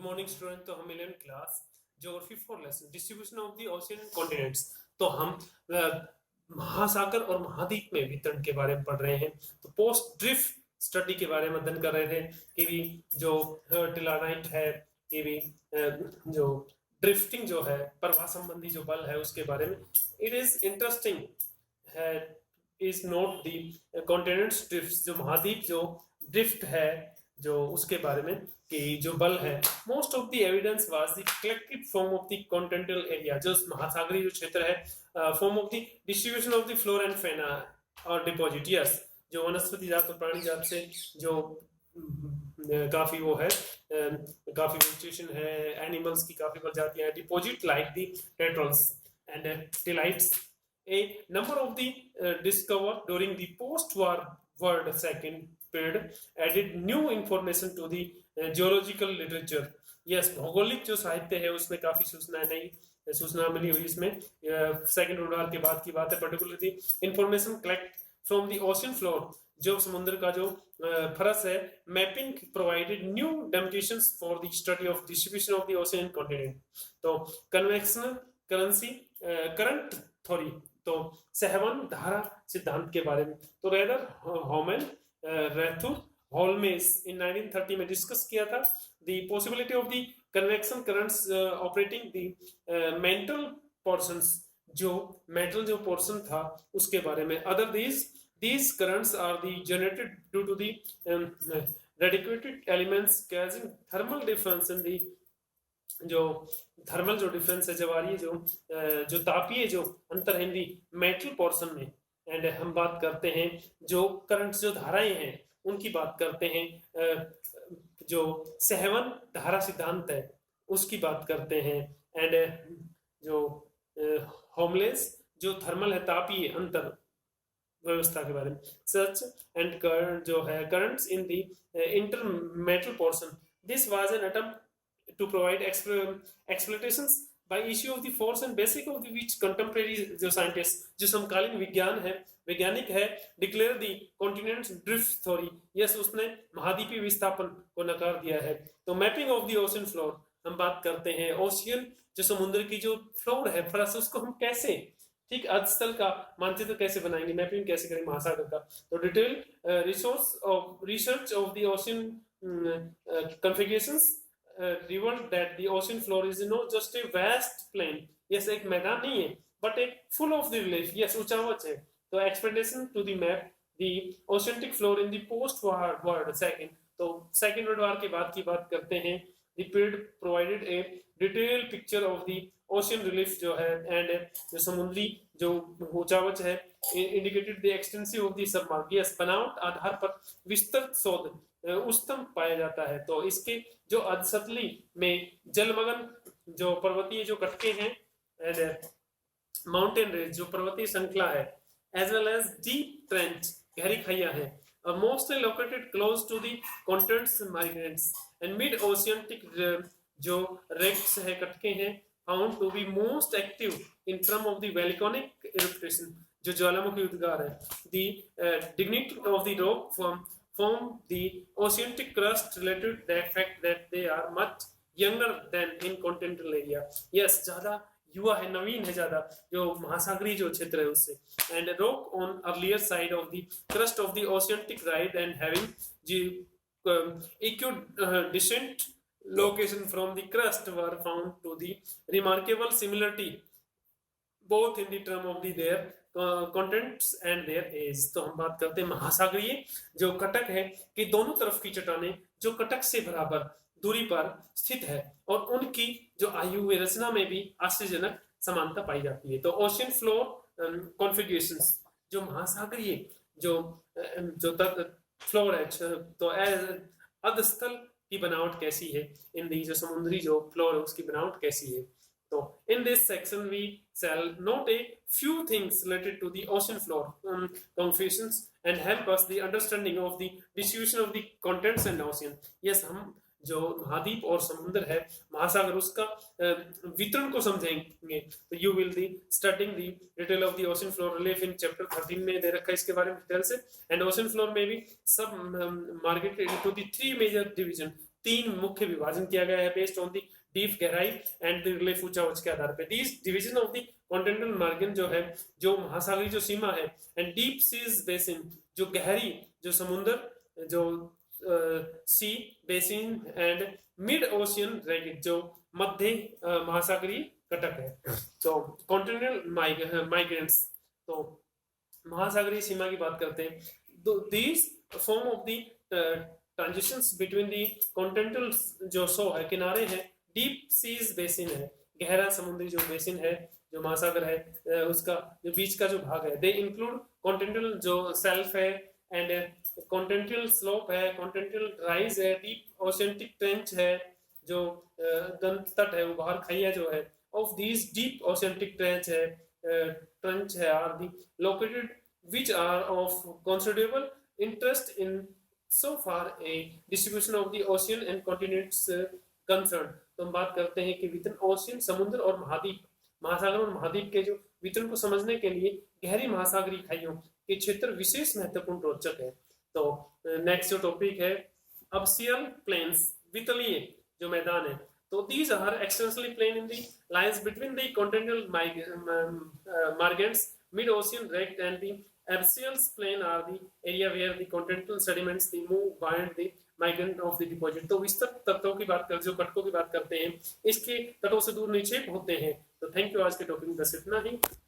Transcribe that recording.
Morning student. तो हम 11th class geography for lesson distribution of the ocean and continents. तो हम महासागर और महाद्वीप में वितरण के बारे में पढ़ रहे हैं। तो पोस्ट ड्रिफ्ट स्टडी के बारे में अध्ययन कर रहे थे कि भी जो टिलानाइट है कि भी जो ड्रिफ्टिंग जो है प्रवाह संबंधी जो बल है उसके बारे में। इट इज इंटरेस्टिंग है is note the continents drift, जो महाद्वीप जो ड्रिफ्ट है जो उसके बारे में कि जो बल है। Most of the evidence was the collective form of the continental area, जो महासागरीय जो क्षेत्र है, form of the distribution of the flora and fauna और डिपॉजिट। यस, जो वनस्पति जात और प्राणी जात से जो काफी वो है, काफी वेजिटेशन है, एनिमल्स की काफी प्रजातियां हैं। Deposit like the tetrals and tillites, a number of the discovered during the post-war world second period added new information to the geological literature. Yes, भौगोलिक जो साहित्य है उसमें काफी सूचना मिली हुई इसमें। सेकंड वर्ल्ड वॉर के बाद की बात है। Particularly information collect from the ocean floor, जो समुद्र का जो फरस है। Mapping provided new denotations for the study of distribution of the ocean and continent. तो कन्वेक्शनल करेंसी करंट थ्योरी, तो सहवन धारा सिद्धांत के बारे में। तो रेदर होमेन रेथुर होल्मेस इन 1930 में डिस्कस किया था the possibility of the convection currents operating the metal portions, जो मेटल जो पोर्शन था उसके बारे में। Other these currents are the generated due to the radiated elements causing thermal difference in the जो थर्मल जो डिफरेंस है, जवारी जो तापीय जो अंतर है दी मेटल पोर्शन में। एंड हम बात करते हैं जो करंट्स जो धाराएं हैं उनकी बात करते हैं। जो सहवन धारा सिद्धांत है उसकी बात करते हैं। एंड जो होमलेस जो थर्मल है तापीय अंतर व्यवस्था के बारे में। सच एंड करंट जो है currents in the inter metal portion, this was an attempt to provide explanations by issue of the force and basic of the which contemporary जो scientists जो समकालीन वैज्ञानिक है declare the continents drift theory। Yes, उसने महाद्वीपीय विस्थापन को नकार दिया है। तो mapping of the ocean floor हम बात करते हैं। ओशियन जो समुद्र की जो फ्लोर है फरस, उसको हम कैसे ठीक अधस्थल का मानचित्र कैसे बनाएंगे, मैपिंग कैसे करेंगे महासागर का। तो detail research of the ocean configurations revealed that the ocean floor is not just a vast plain। yes, एक मैदान नहीं है but एक full of the relief। yes, ऊंचावच है। तो explanation to the map the oceanic floor in the post war world second, तो second world war के बाद की बात करते हैं। the period provided a detailed picture of the ocean relief जो है and जो समुद्री जो ऊंचावच है indicated the extensive of the submarine। yes, बनावट आधार पर विस्तृत शोध उच्चतम पाया जाता है। तो इसके जो अधसतली में जलमग्न जो पर्वतीय जो कटके हैं एंड माउंटेन रेंज जो पर्वतीय श्रृंखला है, as well as deep trench गहरी खाइयां हैं, और mostly located close to the continents migrants and mid oceanic जो रेक्स है कटके हैं found to be most active in term of the volcanic eruption, जो ज्वालामुखी उद्गार है। The dignity of the rock from the oceanic crust related to the fact that they are much younger than in continental area। yes, ज्यादा युवा है, नवीन है ज्यादा जो महासागरीय जो क्षेत्र है उससे। and rock on earlier side of the crust of the oceanic ride and having the equidistant location from the crust were found to the remarkable similarity both in the term of the their contents and their age। तो हम बात करते हैं महासागरीय जो कटक है कि दोनों तरफ की चट्टानें जो कटक से बराबर दूरी पर स्थित है और उनकी जो आयु व रचना में भी आश्चर्यजनक समानता पाई जाती है। तो ओशियन फ्लोर कॉन्फ़िगरेशंस, जो महासागरीय जो फ्लोर है, तो अधस्थल की बनावट कैसी है, इन दी जो समुद्री जो फ्लोर है उसकी बनावट कैसी है। तो in this section we shall note a few things related to the ocean floor configurations and help us the understanding of the distribution of the contents and ocean। yes, हम जो महाद्वीप और समुद्र है महासागर उसका वितरण को समझेंगे। तो you will be studying the detail of the ocean floor relief in chapter 13 में दे रखा है इसके बारे में डिटेल से। and ocean floor में भी सब marketed into the three major division, तीन मुख्य विभाजन किया गया है बेस्ड ऑन दी डीप गहराई एंड द रिलीफ ऊंचाई के आधार पे। These division of the continental margin जो है, जो महासागरीय जो सीमा है, एंड डीप सीज बेसिन जो गहरी जो समुद्र जो सी बेसिन एंड मिड ओशियन रेगिट जो मध्य महासागरीय कटक है। तो कॉन्टिनेंटल माइग्रेंट्स, तो महासागरीय सीमा की बात करते हैं। These form of the transitions between the continental जो सो है किनारे हैं, डीप सीज बेसिन है गहरा समुद्री जो बेसिन है जो महासागर है उसका जो बीच का जो भाग है, दे इंक्लूड कॉन्टिनेंटल जो सेल्फ है एंड कॉन्टिनेंटल स्लोप है, कॉन्टिनेंटल राइज है, डीप ओशियनिक ट्रेंच है जो तट है वो बाहर खाइया जो है of these deep oceanic trench है ट्रेंच है are the located which are of considerable interest in so far a distribution of the ocean and continents concerned। तो हम बात करते हैं कि वितरण ओशियन समुद्र और महाद्वीप, महासागर और महाद्वीप के जो वितरण को समझने के लिए गहरी महासागरीय खाइयों के क्षेत्र विशेष महत्वपूर्ण रोचक है। तो नेक्स्ट जो टॉपिक है अबसियल प्लेन्स, वितलीय जो मैदान है। तो these are extensively plain in the lines between the continental margins, mid-ocean rect and the abyssal plain are the area where the continental sediments they move beyond the migrant of the deposit। तो विस्तृत तटों की बात कर जो कटकों की बात करते हैं इसके तटों से दूर निक्षेप होते हैं। तो थैंक यू, आज के टॉपिक में बस इतना ही।